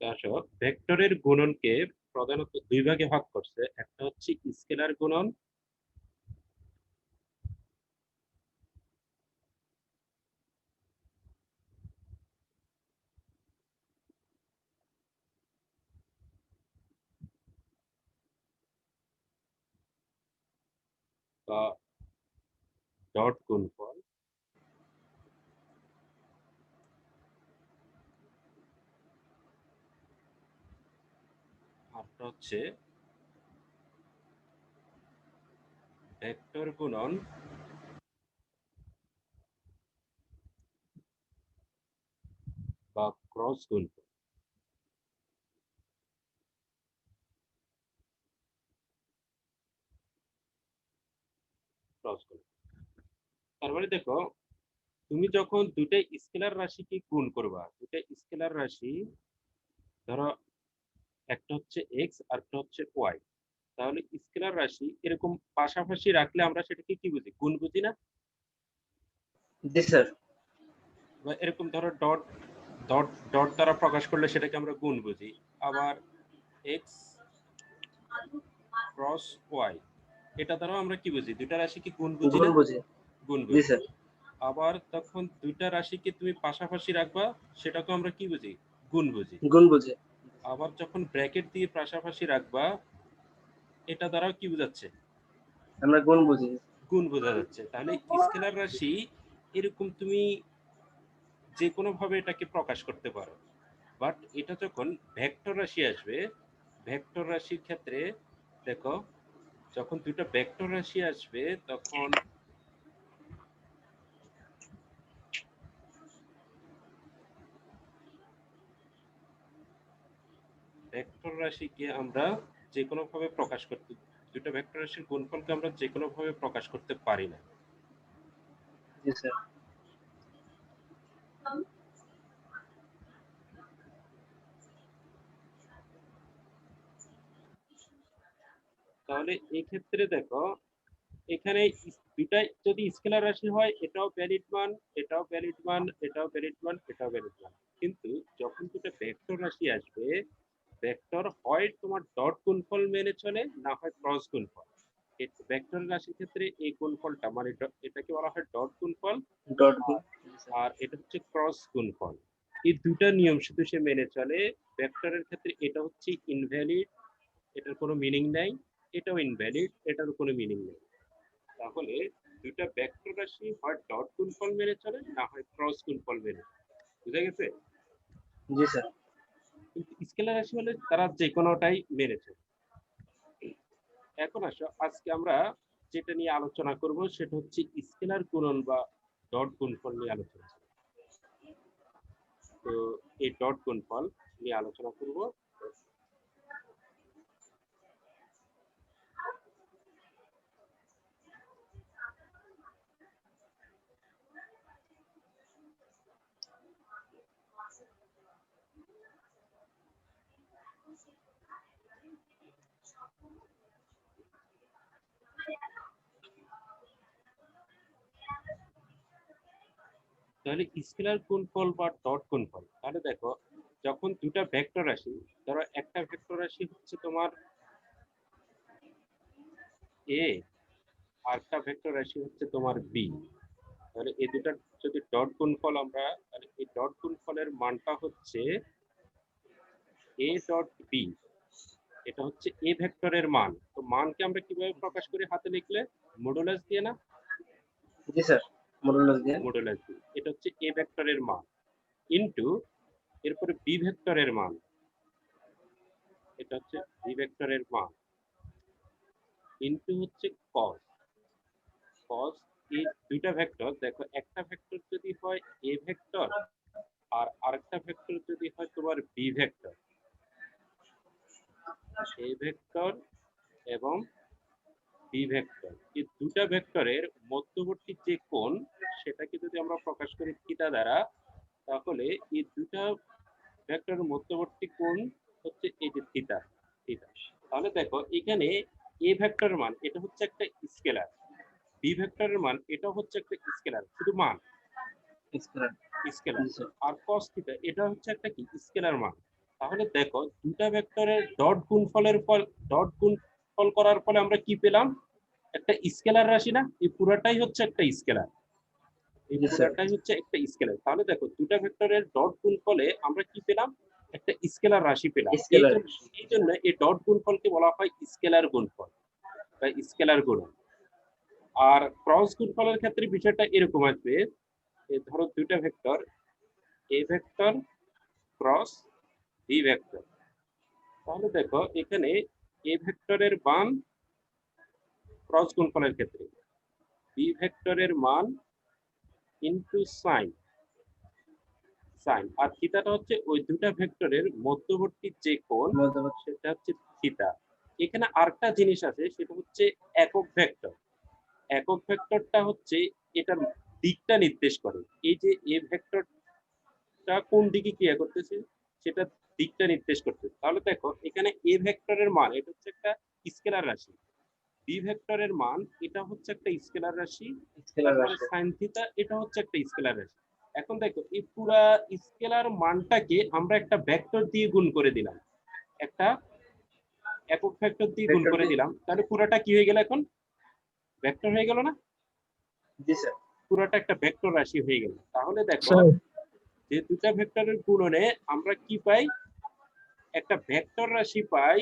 আসো ভেক্টরের গুণনকে প্রধানত দুই ভাগে ভাগ করছে, একটা হচ্ছে স্কেলার গুণন বা ডট গুণফল, আরটা হচ্ছে ভেক্টর গুণন বা ক্রস গুণফল। ক্রস গুণফল তার মানে দেখো, তুমি যখন দুইটা স্কেলার রাশিকে গুণ করবা, দুইটা স্কেলার রাশি ধরো একটা হচ্ছে এক্স আর একটা হচ্ছে ওয়াই, তাহলে স্কেলার রাশি এরকম পাশাপাশি রাখলে আমরা সেটাকে কি বুঝি? গুণ বুঝি না? জি স্যার। বা এরকম ধরো ডট ডট ডট দ্বারা প্রকাশ করলে সেটাকে আমরা গুণ বুঝি। আবার এক্স ক্রস ওয়াই, এটা দ্বারাও আমরা কি বুঝি? দুইটা রাশিকে গুণ বুঝি গুণ না? বুঝি। গুণ জি বুঝি। স্যার। আবার তখন দুইটা রাশিকে তুমি পাশাপাশি রাখবা, সেটাকে আমরা কি বুঝি? গুণ বুঝি। গুণ বুঝি। আবার যখন ব্র্যাকেট দিয়ে পাশাপাশি রাখবা, এটা দ্বারাও কি বোঝাচ্ছে? আমরা গুণ বুঝি। গুণ বোঝা যাচ্ছে। তাহলে স্কেলার রাশি এরকম তুমি যে কোনো ভাবে এটাকে প্রকাশ করতে পারো। বাট এটা যখন ভেক্টর রাশি আসবে, ভেক্টর রাশির ক্ষেত্রে দেখো, যখন দুটো ভেক্টর রাশি আসবে তখন ভেক্টর রাশিকে আমরা যে কোনো ভাবে প্রকাশ করতে, দুটো ভেক্টর রাশির গুণফলকে আমরা যে কোনো ভাবে প্রকাশ করতে পারি না। জি স্যার। তাহলে এই ক্ষেত্রে দেখো, এখানে দুটাই যদি স্কেলার রাশি হয়, এটাও ভ্যালিড মান, এটাও ভ্যালিড মান, এটাও ভ্যালিড মান, এটাও ভ্যালিড মান। কিন্তু যখন দুটো ভেক্টর রাশি আসবে, ভেক্টর হয় তোমার ডট গুণফল মেনে চলে, না হয় ক্রস গুণফল। ভেক্টর রাশির ক্ষেত্রে এই গুণফলটা মানে এটাকে বলা হয় ডট গুণফল, ডট গুণ। আর আর এটা হচ্ছে ক্রস গুণফল। এই দুটা নিয়ম শুধু সে মেনে চলে। ভেক্টরের ক্ষেত্রে এটা হচ্ছে ইনভ্যালিড, এটার কোনো মিনিং নাই, এটাও ইনভ্যালিড, এটারও কোনো মিনিং নেই। তাহলে দুইটা ভেক্টর রাশি হয় ডট গুণফল মেনে চলে, না হয় ক্রস গুণফল মেনে চলে। বুঝা গেছে? জি স্যার। কিন্তু স্কেলার রাশি হলে তারা যে কোনোটাই মেনে চলে। এখন আসো, আজকে আমরা যেটা নিয়ে আলোচনা করব সেটা হচ্ছে স্কেলার গুণন বা ডট গুণফল নিয়ে আলোচনা করব। তো এই ডট গুণফল নিয়ে আলোচনা করব। তাহলে স্কেলার গুণফল বা ডট গুণফল, তাহলে দেখো, যখন দুটা ভেক্টর রাশি, ধরো একটা ভেক্টর রাশি হচ্ছে তোমার এ, আর একটা ভেক্টর রাশি হচ্ছে তোমার বি, তাহলে এই দুটার যদি ডট গুণফল আমরা, তাহলে এই ডট গুণফলের মানটা হচ্ছে এ ডট বি, এটা হচ্ছে এ ভেক্টরের মান। তো মানকে আমরা কিভাবে প্রকাশ করি? হাতে লিখলে মডুলাস দিয়ে না? জি স্যার। মডুলাস দিয়ে। মডুলাস দিয়ে। এটা হচ্ছে এ ভেক্টরের মান ইনটু এরপরে বি ভেক্টরের মান, এটা হচ্ছে বি ভেক্টরের মান ইনটু হচ্ছে কস। কস, এই দুইটা ভেক্টর দেখো, একটা ভেক্টর যদি হয় এ ভেক্টর আর আরেকটা ভেক্টর যদি হয় তোমার বি ভেক্টর, এ ভেক্টর এবং বি ভেক্টর, এই দুটা ভেক্টরের মধ্যবর্তী যে কোণ, সেটাকে যদি আমরা প্রকাশ করি থিটা দ্বারা, তাহলে এই দুটা ভেক্টরের মধ্যবর্তী কোণ হচ্ছে এই যে থিটা। থিটা, তাহলে দেখো এখানে এ ভেক্টরের মান এটা হচ্ছে একটা স্কেলার, বি ভেক্টরের মান এটা হচ্ছে একটা স্কেলার, শুধু মান স্কয়ার। স্কেলার। জি স্যার। আর কস থিটা এটা হচ্ছে একটা কি স্কেলার মান। তাহলে দেখো দুটা ভেক্টরের ডট গুণফল করার ফলে আমরা কি পেলাম? একটা স্কেলার রাশি না? এই পুরাটাই হচ্ছে একটা স্কেলার, এই জি স্যার। পুরাটাই হচ্ছে একটা স্কেলার। তাহলে দেখো দুটা ভেক্টরের ডট গুণফলে আমরা কি পেলাম? একটা স্কেলার রাশি পেলাম। স্কেলার। এই জন্য এই ডট গুণফলকে বলা হয় স্কেলার গুণফল বা স্কেলার গুণন। আর ক্রস গুণফলের ক্ষেত্রে বিষয়টা এরকম আসবে, ধরো দুইটা vector A vector cross B vector. তাহলে দেখো এখানে এ ভেক্টরের মান ক্রস গুণফলের ক্ষেত্রে বি ভেক্টরের মান ইনটু সাইন, আর থিটাটা হচ্ছে ওই দুটা ভেক্টরের মধ্যবর্তী যে কোণ মধ্যবর্তী। সেটা হচ্ছে থিটা। এখানে আরেকটা জিনিস আছে, সেটা হচ্ছে একক ভেক্টর। একক ভেক্টরটা হচ্ছে এটার দিকটা নির্দেশ করে। এই যে এ ভেক্টরটা কোন দিকে ক্রিয়া করতেছে সেটা দিকটা নির্দেশ করতেছে। তাহলে দেখো এখানে এ ভেক্টরের মান এটা হচ্ছে একটা স্কেলার রাশি, বি ভেক্টরের মান এটা হচ্ছে একটা স্কেলার রাশি, স্কেলার তারপরে রাশি। সাইন থিটা এটা হচ্ছে একটা স্কেলার রাশি। এখন দেখো এই পুরা স্কেলার মানটাকে আমরা একটা ভেক্টর দিয়ে গুণ করে দিলাম, একটা একক ভেক্টর দিয়ে গুণ ভেক্টর করে দিয়ে। দিলাম, তাহলে পুরাটা কি হয়ে গেল? এখন ভেক্টর হয়ে গেল না? জি স্যার। পুরাটা একটা ভেক্টর রাশি হয়ে গেল। তাহলে দেখো স্যার যে দুটা ভেক্টরের গুণনে আমরা কি পাই? একটা ভেক্টর রাশি পাই,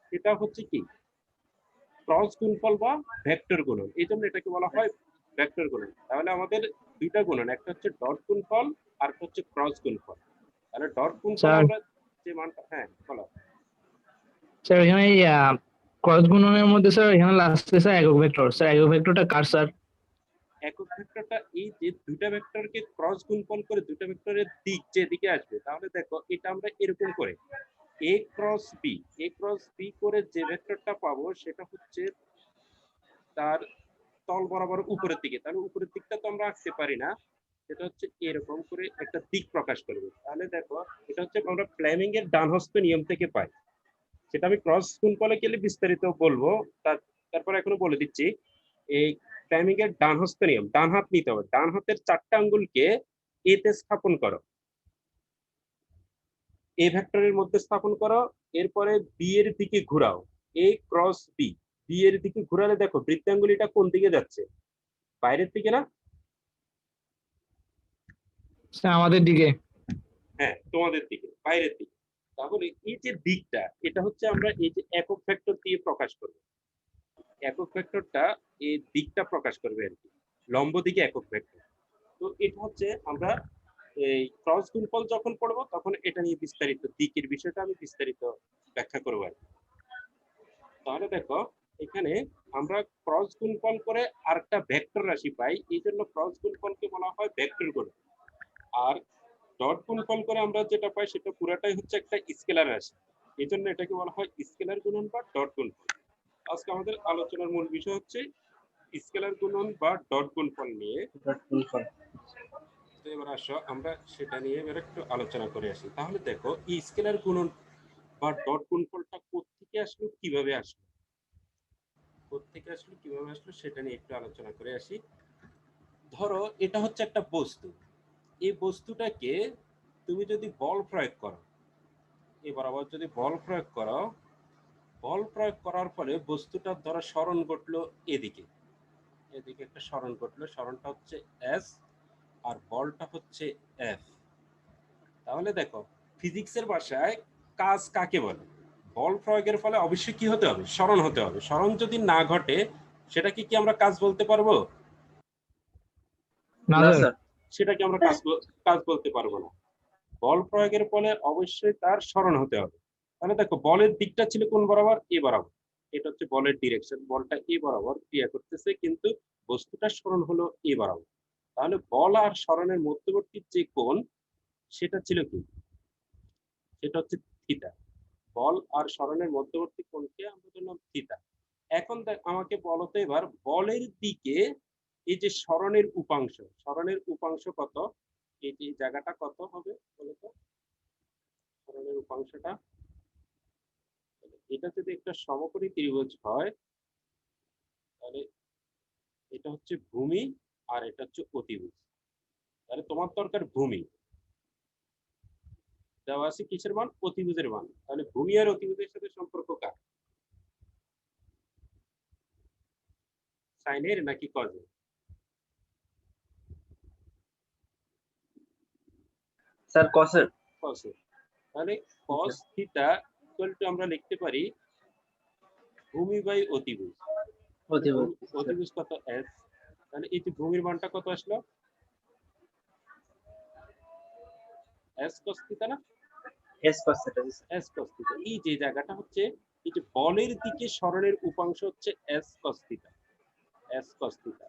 সেটা হচ্ছে কি ক্রস গুণফল বা ভেক্টর গুণন। এই জন্য এটাকে বলা হয় ভেক্টর গুণন। তাহলে আমাদের দুইটা গুণন, একটা হচ্ছে ডট গুণফল আর একটা হচ্ছে ক্রস গুণফল। তাহলে ডট গুণফল স্যার আমরা যে মানটা, হ্যাঁ বলো। স্যার এখানে ক্রস গুণনের মধ্যে স্যার এখানে লাস্টে স্যার একক ভেক্টর, স্যার একক ভেক্টরটা কার স্যার? একক ভেক্টরটা এই যে দুইটা ভেক্টরকে ক্রস গুণফল করে দুইটা ভেক্টরের দিক যেদিকে আসবে, তাহলে দেখো এটা আমরা এরকম করে এ ক্রস বি করে যে ভেক্টরটা পাবো সেটা হচ্ছে তার তল বরাবর উপরের দিকে। তাহলে উপরের দিকটা তো আমরা আঁকতে পারি না, সেটা হচ্ছে এরকম করে একটা দিক প্রকাশ করবে। তাহলে দেখো এটা হচ্ছে আমরা প্ল্যানিং এর ডান হস্ত নিয়ম থেকে পাই, সেটা আমি ক্রস গুণফলে গেলে বিস্তারিত বলবো। তারপর এখনো বলে দিচ্ছি, এই প্ল্যানিং এর ডান হস্ত নিয়ম, ডান হাত নিতে হবে, ডান হাতের 4টা আঙ্গুলকে এ তে স্থাপন করো, এ ভেক্টরের মধ্যে স্থাপন করো, এরপরে বি এর দিকে ঘোরাও, এ ক্রস বি এর দিকে ঘোরালে দেখো বৃত্তাঙ্গুলিটা কোন দিকে যাচ্ছে? বাইরের দিকে না? স্যার আমাদের দিকে। হ্যাঁ তোমাদের দিকে, বাইরের দিকে। তাহলে এই যে দিকটা, এটা হচ্ছে আমরা এই যে একক ভেক্টর দিয়ে প্রকাশ করব। একক ভেক্টরটা এই দিকটা প্রকাশ করবে আর কি, লম্ব দিকে একক ভেক্টর। তো এটা হচ্ছে আমরা এই ক্রস গুণফল যখন পড়বো তখন এটা নিয়ে বিস্তারিত দিকের বিষয়টা আমি বিস্তারিত ব্যাখ্যা করবো আর কি। তাহলে দেখো এখানে আমরা ক্রস গুণফল করে আরেকটা ভেক্টর রাশি পাই, এই জন্য ক্রস গুণফলকে বলা হয় ভেক্টর গুণন। আর ডট গুণফল করে আমরা যেটা পাই সেটা পুরাটাই হচ্ছে একটা স্কেলার রাশি, এই জন্য এটাকে বলা হয় স্কেলার গুণন বা ডট গুণফল। আজকে আমাদের আলোচনার মূল বিষয় হচ্ছে স্কেলার গুণন বা ডট গুণফল নিয়ে। ডট গুণফল। তো এবার আসো আমরা সেটা নিয়ে এবার একটু আলোচনা করে আসি। তাহলে দেখো এই স্কেলার গুণন বা ডট গুণফলটা কোত্থেকে আসলো, কিভাবে আসলো, সেটা নিয়ে একটু আলোচনা করে আসি। ধরো এটা হচ্ছে একটা বস্তু, এই বস্তুটাকে তুমি যদি বল প্রয়োগ করো, এই বরাবর যদি বল প্রয়োগ করো, বল প্রয়োগ করার ফলে বস্তুটার ধরো সরণ ঘটলো এদিকে, এদিকে একটা সরণ ঘটলো, সরণটা হচ্ছে এস আর বলটা হচ্ছে এফ। তাহলে দেখো ফিজিক্সের ভাষায় কাজ কাকে বলে? বল প্রয়োগের ফলে অবশ্যই কি হতে হবে? সরণ হতে হবে। সরণ যদি না ঘটে সেটাকে কি আমরা কাজ বলতে পারবো? না না স্যার। স্যার। সেটাকে আমরা কাজ বলতে পারবো না। বল প্রয়োগের ফলে অবশ্যই তার সরণ হতে হবে। তাহলে দেখো বলের দিকটা ছিল কোন বরাবর? এ বরাবর। এটা হচ্ছে বলের ডিরেকশন, বলটা এ বরাবর ক্রিয়া করতেছে, কিন্তু বস্তুটার সরণ হলো এ বরাবর। তাহলে বল আর সরণের মধ্যবর্তী যে কোণ সেটা ছিল কি? সেটা হচ্ছে থিটা। বল আর সরণের মধ্যবর্তী কোণকে আমরা বললাম থিটা। এখন আমাকে বলো তো এবার বলের দিকে এই যে সরণের উপাংশ কত? এই যে জায়গাটা কত হবে বলতো? সরণের উপাংশটা, এটা যদি একটা সমকোণী ত্রিভুজ হয় তাহলে এটা হচ্ছে ভূমি আর এটা হচ্ছে অতিভুজ। তাহলে তোমার দরকার ভূমি, দেওয়া আছে কিসের মান? অতিভুজের মান। তাহলে ভূমি আর অতিভুজের সাথে সম্পর্ক কার? সাইনের নাকি কজের? স্যার কসের। কসের। তাহলে cos থিটা ইকুয়াল টু আমরা লিখতে পারি ভূমি বাই অতিভুজ। অতিভুজ। অতিভুজ কত? s। তাহলে এই যে ভূমির মানটা কত আসলো? s cos থিটা না? S cos theta. s cos theta. এই যে জায়গাটা হচ্ছে এই যে বলের দিকে সরণের উপাংশ হচ্ছে s cos theta. s cos theta.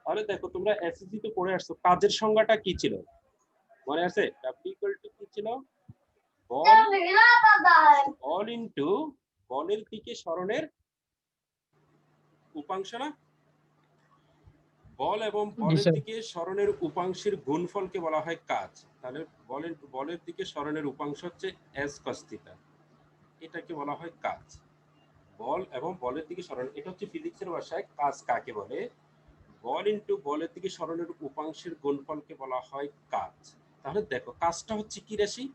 তাহলে দেখো তোমরা এসএসসি তে পড়ে আসছো, কাজের সংজ্ঞাটা কি ছিল মনে আছে? W ইকুয়াল টু কি ছিল? বল ইনটু বলের দিকে সরণের উপাংশ না? বল এবং বলের স্যার। দিকে সরণের উপাংশের গুণফলকে বলা হয় কাজ। তাহলে বলের দিকে সরণের উপাংশ হচ্ছে s cos থিটা, এটাকে বলা হয় কাজ। বল এবং বলের দিকে সরণ, এটা হচ্ছে ফিজিক্সের ভাষায় কাজ কাকে বলে? বল ইনটু বলের দিকে সরণের উপাংশের গুণফলকে বলা হয় কাজ। তাহলে দেখো কাজটা হচ্ছে কি রাশি?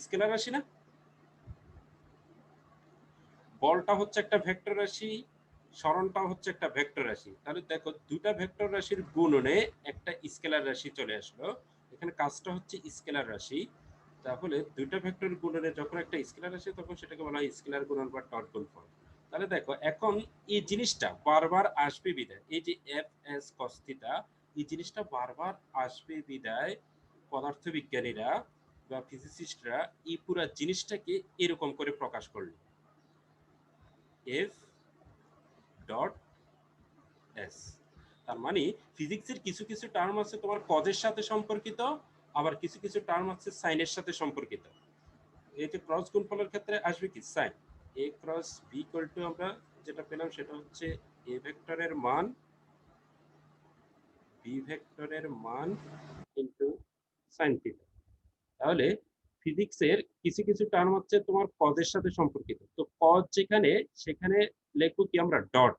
স্কেলার রাশি না? বলটা হচ্ছে একটা ভেক্টর রাশি, সরণটা হচ্ছে একটা ভেক্টর রাশি। তাহলে দেখো দুটা ভেক্টর রাশির গুণনে একটা স্কেলার রাশি চলে আসলো। এখানে কাজটা হচ্ছে স্কেলার রাশি। তাহলে দুইটা ভেক্টর গুণনে যখন একটা স্কেলার রাশি তখন সেটাকে বলা হয় স্কেলার গুণন বা ডট গুণফল। তাহলে দেখো এখন এই জিনিসটা বারবার আসবে বিদায়, এই যে এফ এস কস থিটা, এই জিনিসটা বারবার আসবে বিদায় পদার্থবিজ্ঞানীরা বা ফিজিসিস্টরা এই পুরো জিনিসটাকে এরকম করে প্রকাশ করলো, এফ ডট এস। তার মানে ফিজিক্সের কিছু কিছু টার্ম আছে তোমার কজের সাথে সম্পর্কিত, আবার কিছু কিছু টার্ম আছে সাইনের সাথে সম্পর্কিত। এই যে ক্রস গুণফলের ক্ষেত্রে আসবে কি sine. A cross B equal to আমরা যেটা পেলাম সেটা হচ্ছে এ ভেক্টরের মান বি ভেক্টরের মান ইনটু সাইন থিটা। তাহলে ফিজিক্সের কিছু কিছু টার্ম হচ্ছে তোমার কজের সাথে সম্পর্কিত, তো কজ যেখানে সেখানে লিখবো কি আমরা ডট।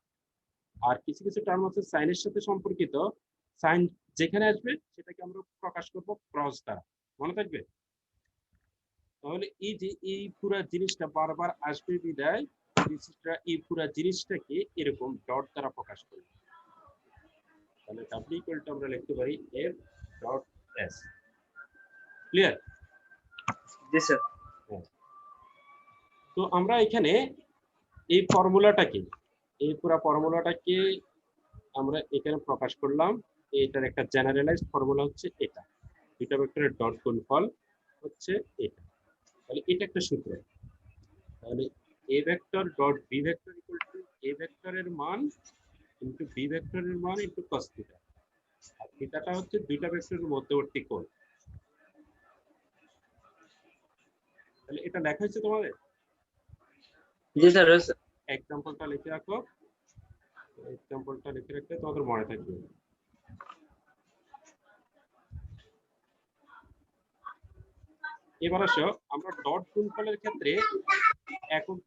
আর কিছু কিছু টার্ম হচ্ছে সাইনের সাথে সম্পর্কিত, সাইন যেখানে আসবে সেটাকে আমরা প্রকাশ করব ক্রস দ্বারা, মনে থাকবে? তাহলে এই যে এই পুরো জিনিসটা বারবার আসবে বিদায় ফিজিক্সরা এই পুরো জিনিসটাকে এরকম ডট দ্বারা প্রকাশ করবে। তাহলে W ইকুয়াল টু আমরা লিখতে পারি F ডট S। ক্লিয়ার? জি স্যার। তো আমরা এখানে এই ফর্মুলাটাকে, এই পুরো ফর্মুলাটাকে আমরা এখানে প্রকাশ করলাম। এটার একটা জেনারেলাইজড ফর্মুলা হচ্ছে এটা, দুইটা ভেক্টরের ডট গুণফল হচ্ছে এটা। তাহলে এটা একটা সূত্র। তাহলে A vector dot B vector equal to A ভেক্টরের মান ইনটু বি ভেক্টরের মান ইনটু cos থিটা। আর থিটাটা হচ্ছে দুইটা ভেক্টরের মধ্যবর্তী কোণ। তাহলে এটা লেখা হয়েছে তোমাদের? জি স্যার। এক্সাম্পলটা লিখে রাখো, এক্সাম্পলটা লিখে রাখলে তোমাদের মনে থাকবে। এবার আসো আমরা ডট গুণফলের ক্ষেত্রে একক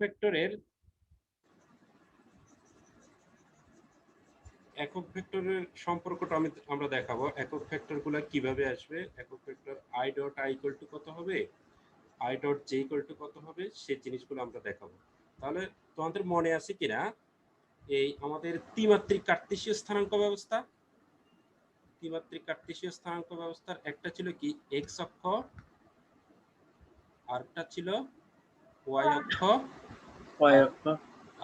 ভেক্টরের সম্পর্কটা আমরা দেখাবো। একক ভেক্টর গুলা কিভাবে আসবে, একক vector i dot i equal to কত হবে, i dot j equal to কত হবে, সেই জিনিসগুলো আমরা দেখাবো। তাহলে তোমাদের মনে আছে কিনা এই আমাদের ত্রিমাত্রিক কার্তেশীয় স্থানাঙ্ক ব্যবস্থা, ত্রিমাত্রিক কার্তেশীয় স্থানাঙ্ক ব্যবস্থার একটা ছিল কি x অক্ষ, আরেকটা ছিল y অক্ষ,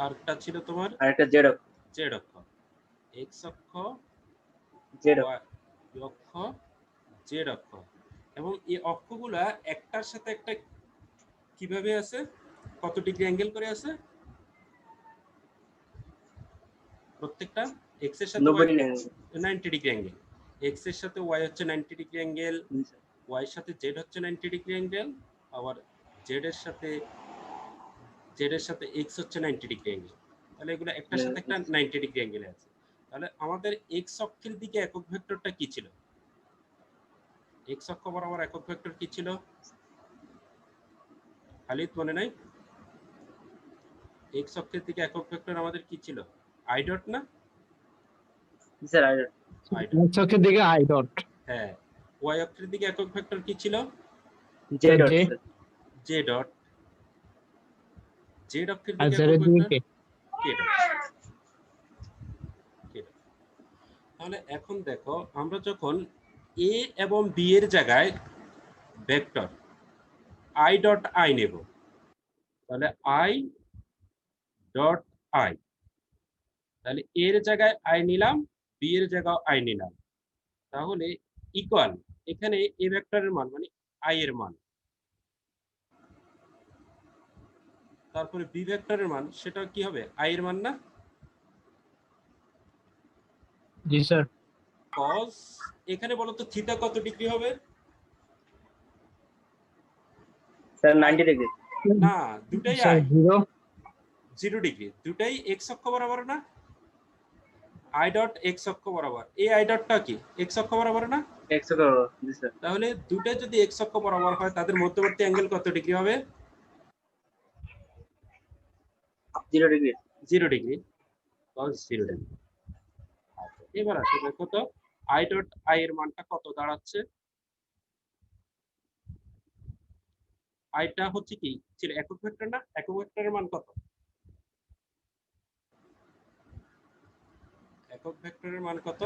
আরেকটা ছিল তোমার আরেকটা জেড অক্ষ। z অক্ষ। x অক্ষ, জেড y অক্ষ, z অক্ষ। এবং এই অক্ষগুলা একটার সাথে একটা কিভাবে আছে, কত ডিগ্রি অ্যাঙ্গেল করে আছে? প্রত্যেকটা x এর সাথে 90 ডিগ্রি অ্যাঙ্গেল, x এর সাথে y হচ্ছে 90 ডিগ্রি অ্যাঙ্গেল, y এর সাথে z হচ্ছে 90 ডিগ্রি অ্যাঙ্গেল, আবার z এর সাথে x হচ্ছে 90 ডিগ্রি অ্যাঙ্গেল। তাহলে এগুলো একটার সাথে একটা 90 ডিগ্রি অ্যাঙ্গেলে আছে। তাহলে আমাদের x অক্ষের দিকে একক ভেক্টরটা কি ছিল? x অক্ষ বরাবর একক ভেক্টর কি ছিল? খালিদ মনে নাই? x অক্ষের দিকে একক ভেক্টর আমাদের কি ছিল? i ডট না? স্যার x অক্ষের দিকে i ডট। হ্যাঁ। y অক্ষের দিকে একক ভেক্টর কি ছিল? J dot J sir. J dot, Z অক্ষের আর দিকে জেড একক এর দিকে ভেক্টর কে? কে ডট, কে ডট। তাহলে এখন দেখো আমরা যখন এ এবং বি এর জায়গায় ভেক্টর আই ডট আই নেব, তাহলে আই ডট আই, তাহলে এর জায়গায় আই নিলাম, বি এর জায়গায় আই নিলাম, তাহলে ইকুয়াল এখানে এ ভেক্টরের মান মানে আই এর মান, তারপরে বি ভেক্টরের মান সেটা কি হবে আই এর মান না, জি স্যার। কজ এখানে বলো তো থিটা কত ডিগ্রি হবে? Sir 90 degree. না, দুটাই স্যার আই, 0। 0 ডিগ্রি, দুটাই এক্স অক্ষ বরাবর না, আই ডট এক্স অক্ষ বরাবর, এই আই ডটটা কি এক্স অক্ষ বরাবর না, 100 করো। জি স্যার। তাহলে দুটাই যদি এক্স অক্ষ বরাবর হয় তাদের মধ্যবর্তী অ্যাঙ্গেল কত ডিগ্রি হবে? 0 ডিগ্রি। 0 degree, cause 0 degree. আচ্ছা, এবার আসে দেখো তো আই ডট আই এর মানটা কত দাঁড়াচ্ছে, আইটা হচ্ছে কি ছিল একক ভেক্টর না, একক ভেক্টরের মান কত? একক ভেক্টরের মান কত?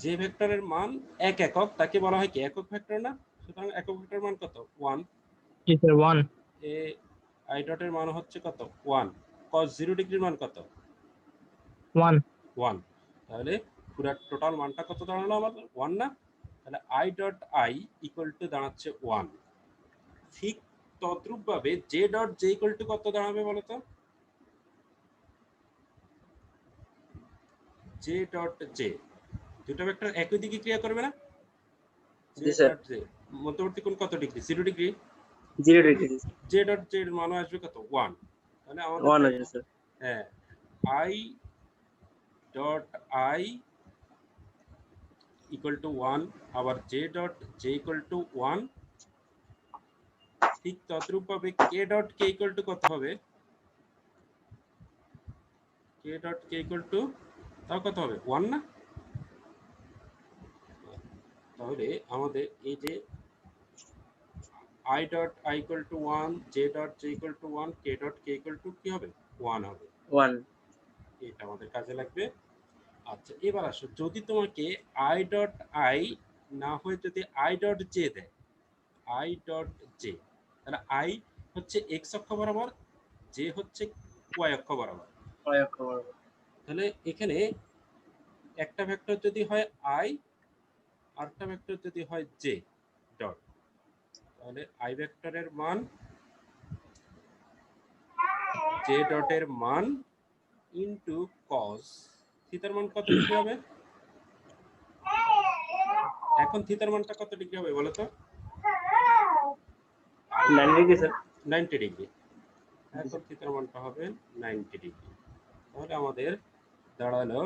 যে ভেক্টরের মান এক একক তাকে বলা হয় কি একক ভেক্টর না, সুতরাং একক ভেক্টরের মান কত 1, জি স্যার 1। এ আই ডটের মান হচ্ছে কত 1, cos 0 ডিগ্রির মান কত 1। 1, তাহলে পুরো টোটাল মানটা কত দাঁড়ালো আমাদের 1 না, তাহলে I dot I equal to দাঁড়াচ্ছে 1। ঠিক তদ্রূপ ভাবে J dot J equal to কত দাঁড়াবে বলো তো, জে ডট জে, দুটো ভেক্টর একই দিকে ক্রিয়া করবে না, জে জি স্যার। ডট জে মধ্যবর্তী কোণ কত degree 0 degree, 0 degree. J dot J এর মান আসবে কত 1, তাহলে আমাদের 1 দেখো আছে স্যার। হ্যাঁ I dot I equal to 1, আবার J dot J equal to 1, ঠিক তদ্রূপ ভাবে কে ডট কে ইকুয়াল টু কত হবে, কে ডট কে ইকুয়াল টু তাও কত হবে 1 না, তাহলে আমাদের এই যে I dot I equal to 1, J dot J equal to 1, K dot K equal to কি হবে 1 হবে, 1। এটা আমাদের কাজে লাগবে। আচ্ছা এবার আসো যদি তোমাকে আই ডট আই না হয় যদি আই ডট জে দেয়, আই ডট জে, তাহলে আই হচ্ছে এক্স অক্ষ বরাবর, জে হচ্ছে ওয়াই অক্ষ বরাবর, অনেক খবর। তাহলে এখানে একটা ভেক্টর যদি হয় আই আর একটা ভেক্টর যদি হয় জে ডট, তাহলে আই ভেক্টরের মান জে ডটের মান ইনটু কস থিটার মান কত ডিগ্রি হবে, এখন থিটার মানটা কত ডিগ্রি হবে বলো তো, 90 ডিগ্রি স্যার। 90 ডিগ্রি, এখন থিটার মানটা হবে 90 ডিগ্রি, তাহলে আমাদের দাঁড়ালো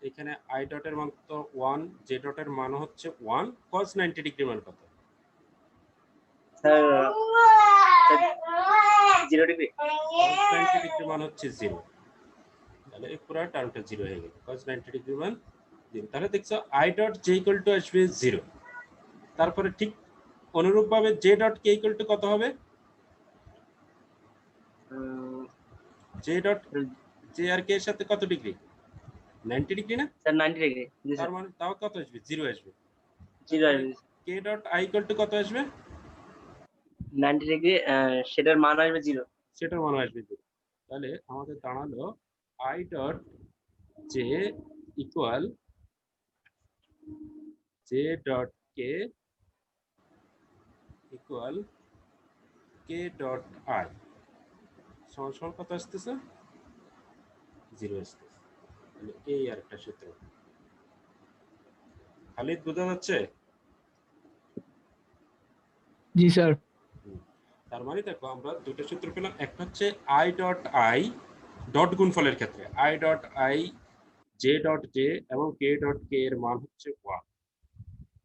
এখানে আই ডটের মান তো 1, জে ডটের মান হচ্ছে 1, cos 90 ডিগ্রি মান কত, স্যার 0 ডিগ্রি। cos 90 ডিগ্রি মান হচ্ছে 0, তাহলে এই পুরো টার্মটা 0 হয়ে গেল, cos 90 ডিগ্রি মান 0, তাহলে দেখছো I dot J equal to আসবে 0, তারপরে ঠিক অনুরূপভাবে J dot K equal to কত হবে, জে ডট জে আর কে এর সাথে কত ডিগ্রি 90 ডিগ্রি না, স্যার 90 ডিগ্রি। জি তার স্যার। মানে তাও কত আসবে 0 আসবে, 0 আসবে। কে ডট আই ইকুয়াল টু কত আসবে 90 ডিগ্রি, সেটার মান আসবে 0। সেটার মান আসবে 0, তাহলে আমাদের দাঁড়ালো I dot J equal J dot K equal K dot I সমান সমান কত আসতেছে 0 আসতেছে, তাহলে এই আর একটা সূত্র, খালিদ বোঝা যাচ্ছে? জি স্যার। তার মানে দেখো আমরা দুটো সূত্র পেলাম, একটা হচ্ছে আই ডট আই ডট গুণফলের ক্ষেত্রে I dot I J dot J এবং কে ডট কে এর মান হচ্ছে 1,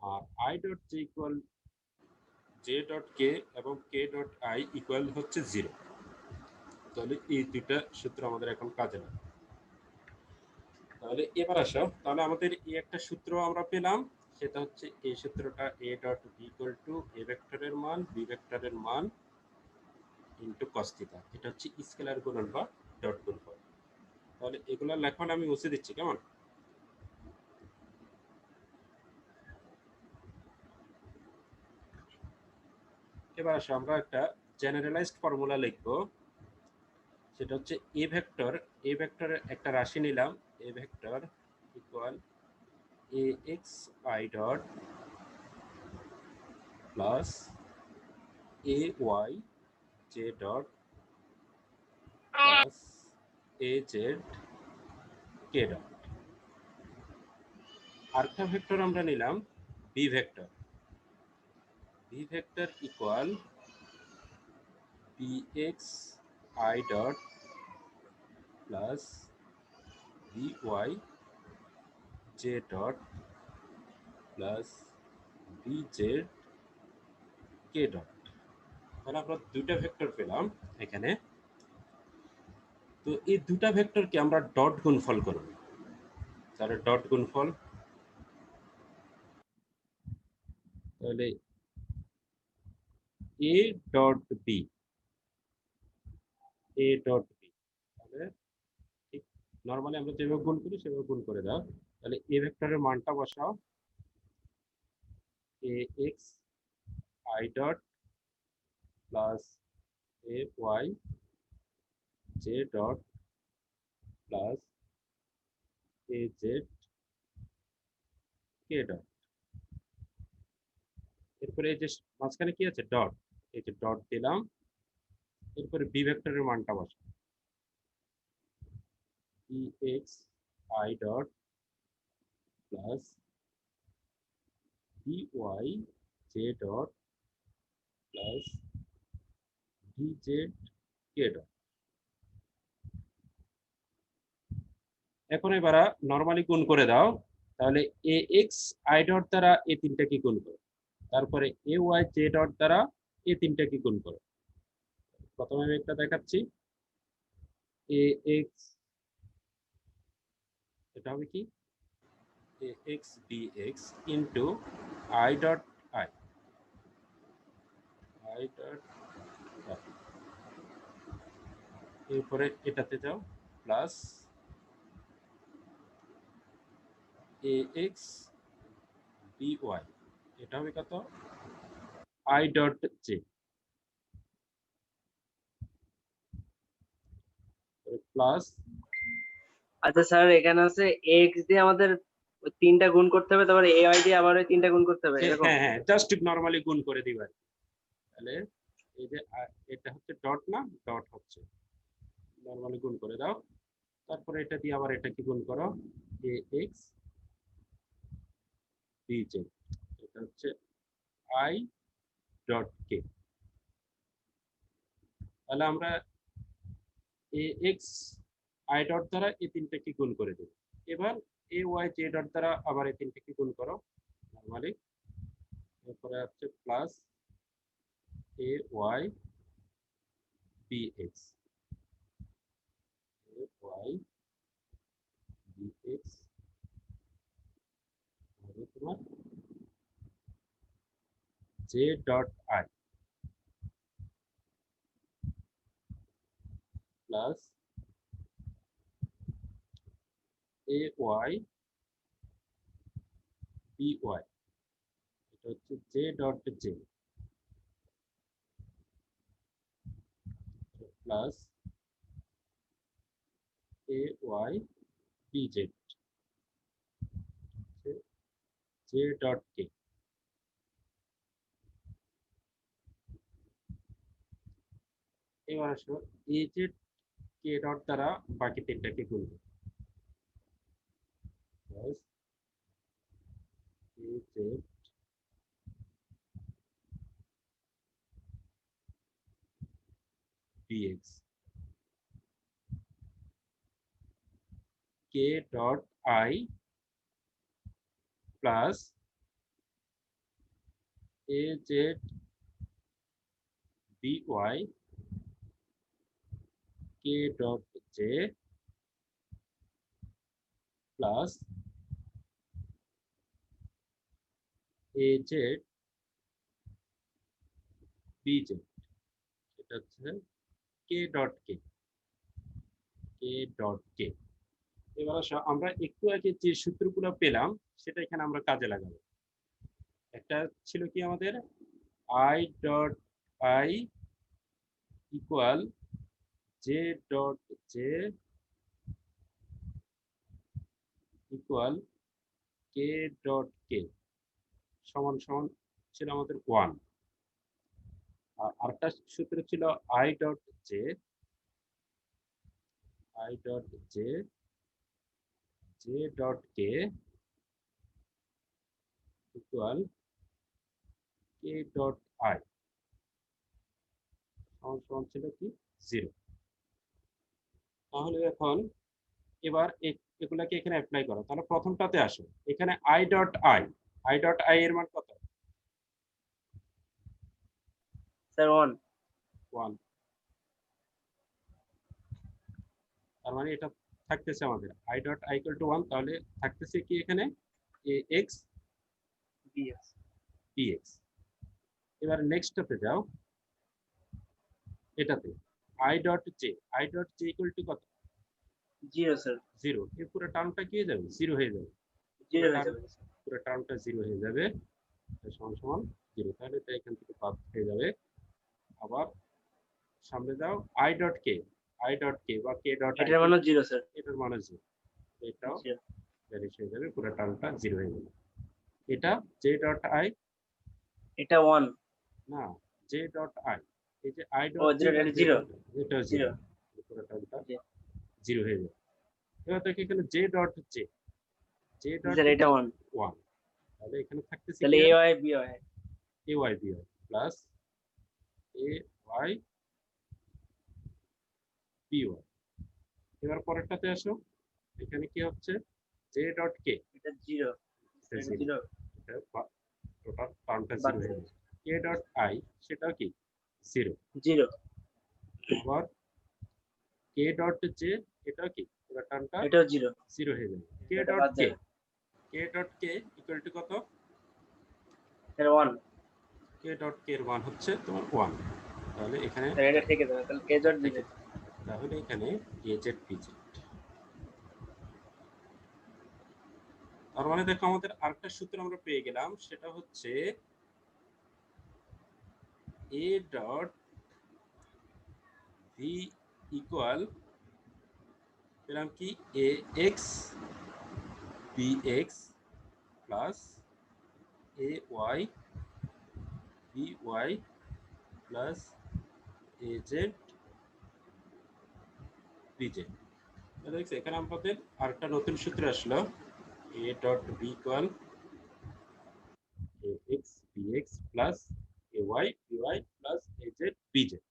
আর I dot J equal J dot K এবং কে ডট আই ইকুয়াল হচ্ছে 0, তাহলে এই দুইটা সূত্র আমাদের এখন কাজে লাগে। তাহলে এবার আসো, তাহলে আমাদের এই একটা সূত্র আমরা পেলাম, সেটা হচ্ছে এই সূত্রটা a dot B equal to a ভেক্টরের মান বি ভেক্টরের মান ইনটু cos থিটা। এটা হচ্ছে স্কেলার গুণন বা ডট গুণফল। তাহলে এগুলা লেখাটা আমি মুছে দিচ্ছি, কেমন? এবার আসো আমরা একটা জেনারেলাইজড ফর্মুলা লিখব। সেটা হচ্ছে এ ভেক্টরের একটা রাশি নিলাম, A vector equal A X I dot plus A Y J dot plus A Z K dot. আরেকটা ভেক্টর আমরা নিলাম B vector equal B X I dot plus B Y J dot plus B Z K dot. তাহলে আমরা দুইটা vector পেলাম এখানে। তো এই দুটা ভেক্টরকে আমরা ডট গুণফল করব। তাহলে ডট গুণফল, তাহলে এ ডট বি, তাহলে ঠিক নরমালি আমরা যেভাবে গুণ করি সেভাবে গুণ করে দাও। তাহলে এ ভেক্টরের মানটা বসাও, A X I dot plus A Y J dot plus A Z K dot. এরপরে এই যে মাঝখানে কি আছে ডট, এই যে ডট দিলাম। এরপরে বি ভেক্টরের মানটা বসাও, E X I dot plus B Y J dot plus B Z K dot. এখন এবার নরমালি গুণ করে দাও। তাহলে এ এক্স আই ডট দ্বারা এ তিনটা কি গুণ করো, তারপরে এ ওয়াই জে ডট দ্বারা এ তিনটা কি গুণ করো। প্রথমে আমি একটা দেখাচ্ছি, এ এক্স, এটা হবে কি A X B X into I dot I, I dot I, এরপরে এটাতে যাও plus A X B Y, এটা হবে কত আই ডট জে প্লাস। আচ্ছা স্যার, এখানে হচ্ছে এক্স দিয়ে আমাদের ওই তিনটা গুণ করতে হবে, তারপরে এ ওয়াই দিয়ে আবার ওই তিনটা গুণ করতে হবে, এরকম? হ্যাঁ হ্যাঁ, জাস্ট নরমালি গুণ করে দিবা। তাহলে এই যে এটা হচ্ছে ডট না, ডট হচ্ছে নরমালি গুণ করে দাও। তারপরে এটা দিয়ে আবার এটা কি গুণ করো, এ এক্স বি জেড, এটা হচ্ছে আই ডট কে। তাহলে আমরা এ এক্স আই ডট দ্বারা এই তিনটা কি গুণ করে দেব। এবার এ ওয়াই জে ডট দ্বারা আবার এই তিনটা কি গুণ করো নরমালি। এরপরে হচ্ছে plus A Y B X, A Y B X হবে তোমার J dot I plus A Y B Y, এটা হচ্ছে J dot J plus A Y B Z J dot K. এবার আসো এ জেড কে ডট দ্বারা বাকি তিনটাকে গুণ করো, plus A Z B X K dot I plus A Z B Y K dot J plus A Z B Z, এটা হচ্ছে কে dot কে, কে dot K. এবার আসো আমরা একটু আগে যে সূত্রগুলো পেলাম সেটা এখানে আমরা কাজে লাগাবো। একটা ছিল কি আমাদের I dot I equal J dot J equal K dot K সমান সমান ছিল আমাদের 1। আর আরেকটা সূত্র ছিল I dot J, I dot J, J dot K equal K dot I সমান সমান ছিল কি 0। তাহলে এখন এবার এগুলাকে এখানে অ্যাপ্লাই করো। তাহলে প্রথমটাতে আসো, এখানে I dot I, I dot I এর মান কত? স্যার 1। 1। তার মানে এটা থাকতেছে আমাদের I dot I equal to 1, তাহলে থাকতেছে কি এখানে এ এক্স বিএস বি এক্স। এবার নেক্সটটাতে যাও, এটাতে I dot J, I dot J equal to কত? 0 স্যার, 0। এই পুরো টার্মটা কি হয়ে যাবে? 0 হয়ে যাবে। 0 হয়ে যাবে। পুরো টার্মটা 0 হয়ে যাবে, সমান সমান 0। তাহলে এটা এখান থেকে বাদ হয়ে যাবে। আবার সামনে যাও, I dot K, I dot K বা কে ডট আই, এটার মানও 0 স্যার। এটার মান 0, এটাও 0 ভ্যানিশ হয়ে যাবে, পুরো টার্মটা 0 হয়ে যাবে। এটা জে ডট আই, এটা 1। না জে ডট আই, এই যে আই ও ডট জে 0, বা এটা জে 0 ডট এটাও 0, 0 পুরো টার্মটা জি 0 হয়ে যাবে। এবার দেখো এখানে J dot J, J dot sir, এটা 1। 1, তাহলে এখানে থাকতেছে তাহলে কি এ Y B Y A Y B Y plus A Y B Y. এবার পরেরটাতে আসো, এখানে কি হচ্ছে জে ডট কে, এটা 0, এটা এটা 0, 0 এটা টোটাল টার্মটা 0 বাদ হয়ে যাবে। কে ডট আই সেটাও কি 0। 0 আবার কে ডট জে, এটাও কি পুরো টার্মটা এটাও 0, 0 হয়ে যাবে। কে এটা ডট বাদ কে, যাবে। কে ডট কে ইকুয়াল টু কত? স্যার 1, কে ডট কে এর মান হচ্ছে তোমার 1। তাহলে এখানে স্যার এটা থেকে যাবে, তাহলে কে ডট বি থেকে, তাহলে এখানে এ জেড বি জেড। তার মানে দেখো আমাদের আরেকটা সূত্র আমরা পেয়ে গেলাম, সেটা হচ্ছে এ ডট ভি ইকুয়াল পেলাম কি A X B X plus A Y B Y plus A Z B Z. দেখছি এখানে আমাদের আরেকটা নতুন সূত্র আসলো, A dot B equal A X B X plus A Y B Y plus A Z B Z.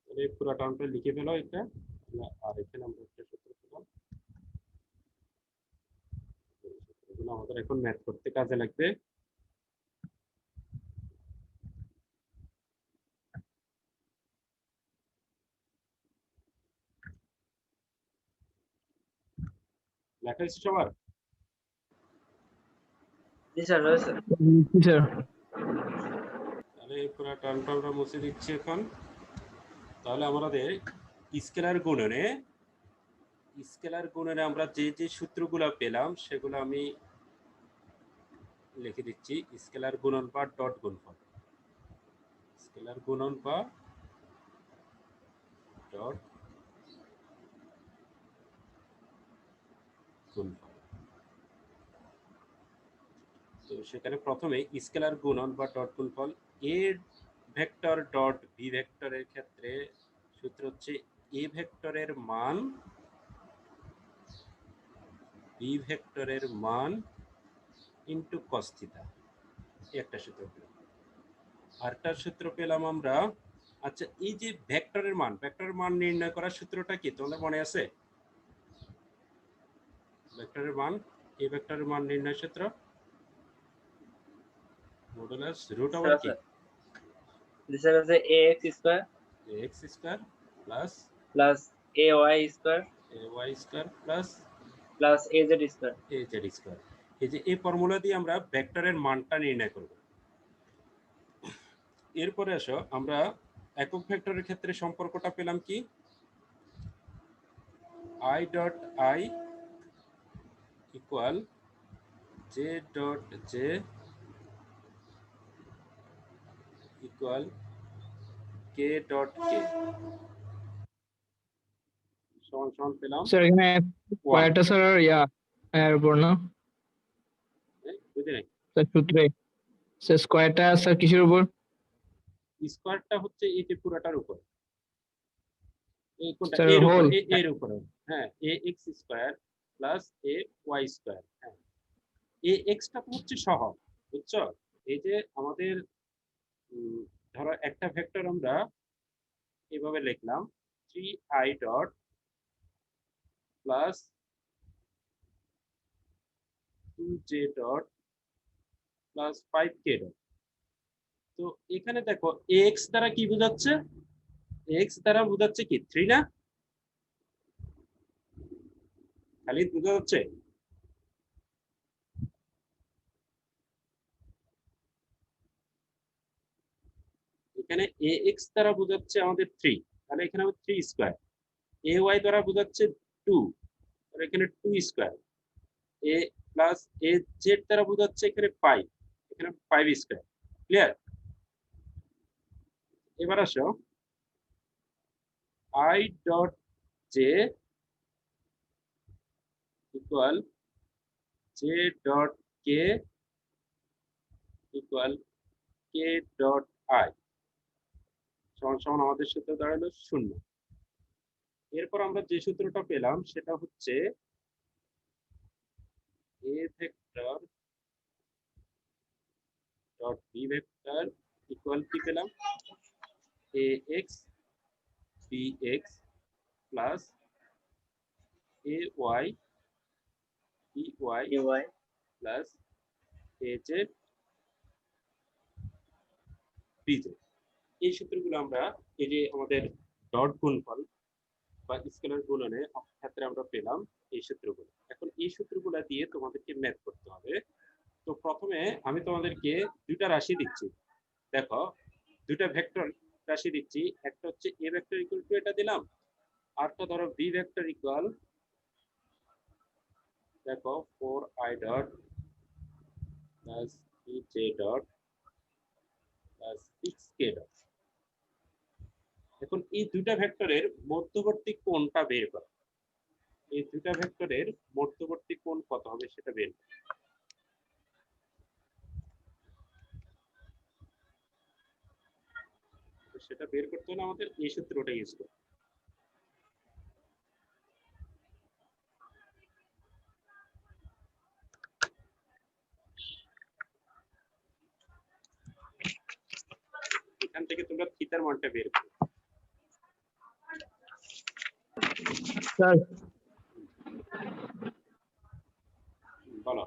তাহলে পুরো টার্মটা লিখে ফেলো এটা। আর এখানে আমরা একটা সূত্র পেলাম, এগুলো আমাদের এখন ম্যাথ করতে কাজে লাগবে। লেখা হয়েছে সবার? জি স্যার রয়েছে। স্যার তাহলে এই পুরো টার্মটা আমরা মুছে দিচ্ছি এখন। তাহলে আমাদের স্কেলার গুণনে, স্কেলার গুণনে আমরা যে যে সূত্রগুলো পেলাম সেগুলো আমি লিখে দিচ্ছি। স্কেলার গুণন বা ডট গুণফল, স্কেলার গুণন বা ডট গুণফল। তো সেখানে প্রথমে স্কেলার গুণন বা ডট গুণফল, এ ভেক্টর ডট বি ভেক্টরের ক্ষেত্রে সূত্র হচ্ছে এ ভেক্টরের মান বি ভেক্টরের মান ইন্টু কস থিটা, একটা সূত্র পেলাম। আরেকটা সূত্র পেলাম আমরা, আচ্ছা এই যে ভেক্টরের মান, ভেক্টরের মান নির্ণয় করার সূত্রটা কি তোমাদের মনে আছে? ভেক্টরের মান, এ ভেক্টরের মান নির্ণয় সূত্র মডুলাস রুট ওভার কি জি স্যার আছে ax square x square plus plus ay square ay square plus plus az square. az square. এই যে এই ফর্মুলা দিয়ে আমরা ভেক্টরের মানটা নির্ণয় করব। এরপরে আসো আমরা একক ভেক্টরের ক্ষেত্রে সম্পর্কটা পেলাম কি, i dot i equal j dot j equal k dot k সমান সমান পেলাম স্যার এখানে 1। স্কয়ারটা স্যার এর উপর না বুঝলি নাই? স্যার সূত্রে স্যার স্কয়ারটা স্যার কিসের উপর? স্কয়ারটা হচ্ছে এই যে পুরোটার উপর, এই কোনটা স্যার এর উপর, হোল। এর উপরে, হ্যাঁ ax square plus ay square. হ্যাঁ ax টা তো হচ্ছে সহগ, বুঝছো? এই যে আমাদের ধরো একটা ভেক্টর আমরা এভাবে লিখলাম 3i dot plus 2j dot plus 5k dot. তো এখানে দেখো x দ্বারা কি বোঝাচ্ছে, x দ্বারা বোঝাচ্ছে কি 3 না, খালি বোঝা যাচ্ছে। এখানে ax দ্বারা বোঝাচ্ছে আমাদের 3, তাহলে এখানে হবে 3 স্কয়ার। ay দ্বারা বোঝাচ্ছে 2, তাহলে এখানে 2 স্কয়ার। a প্লাস az দ্বারা বোঝাচ্ছে এখানে 5, এখানে 5 স্কয়ার। ক্লিয়ার? এবার আসো i dot j equal j dot k equal k dot i সমান সমান আমাদের সূত্র দাঁড়ালো 0। এরপর আমরা যে সূত্রটা পেলাম সেটা হচ্ছে a vector dot b vector equal কি পেলাম, ax bx plus ay by ay plus az bz। এই সূত্রগুলো আমরা এই যে আমাদের ডট গুণফল বা স্কেলার গুণনের ক্ষেত্রে আমরা পেলাম এই সূত্রগুলো। এখন এই সূত্রগুলো দিয়ে তোমাদেরকে ম্যাথ করতে হবে। তো প্রথমে আমি তোমাদেরকে দুইটা রাশি দিচ্ছি, দেখো দুইটা ভেক্টর রাশি দিচ্ছি, একটা হচ্ছে a ভেক্টর ইকুয়াল টু এটা দিলাম, আরটা ধরো b ভেক্টর ইকুয়াল দেখো 4i dot plus 3j dot plus 6k dot. এখন এই দুইটা ভেক্টরের মধ্যবর্তী কোণটা বের করো, এই দুইটা ভেক্টরের মধ্যবর্তী কোণ কত হবে সেটা বের করো। সেটা বের করতে হলে আমাদের এই সূত্রটা ইউজ করতে হবে। এখান থেকে তোমরা থিটার মানটা বের করো। স্যার বলো